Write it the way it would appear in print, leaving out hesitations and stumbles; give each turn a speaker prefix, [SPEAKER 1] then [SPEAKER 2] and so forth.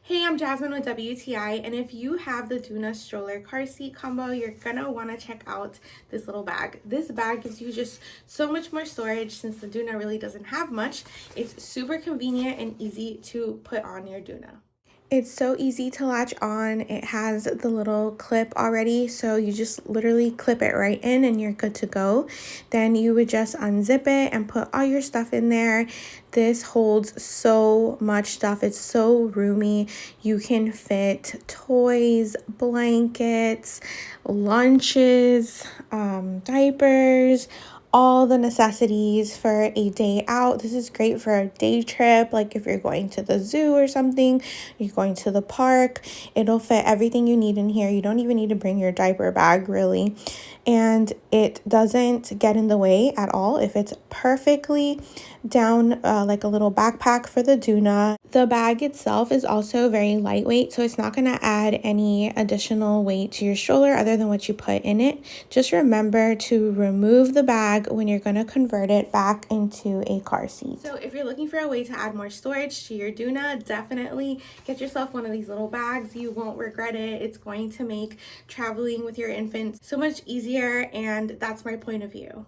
[SPEAKER 1] Hey, I'm Jasmine with WTI, and if you have the Doona Stroller car seat combo, you're gonna wanna check out this little bag. This bag gives you just so much more storage since the Doona really doesn't have much. It's super convenient and easy to put on your Doona. It's so easy to latch on. It has the little clip already, so you just literally clip it right in and you're good to go. Then you would just unzip it and put all your stuff in there. This holds so much stuff. It's so roomy. You can fit toys, blankets, lunches, diapers, all the necessities for a day out. This is great for a day trip, like if you're going to the zoo or something, you're going to the park. It'll fit everything you need in here. You don't even need to bring your diaper bag, really. And it doesn't get in the way at all. It fits perfectly down like a little backpack for the Doona. The bag itself is also very lightweight, so it's not going to add any additional weight to your stroller other than what you put in it. Just remember to remove the bag when you're going to convert it back into a car seat. So if you're looking for a way to add more storage to your Doona, definitely get yourself one of these little bags. You won't regret it. It's going to make traveling with your infant so much easier, and that's my point of view.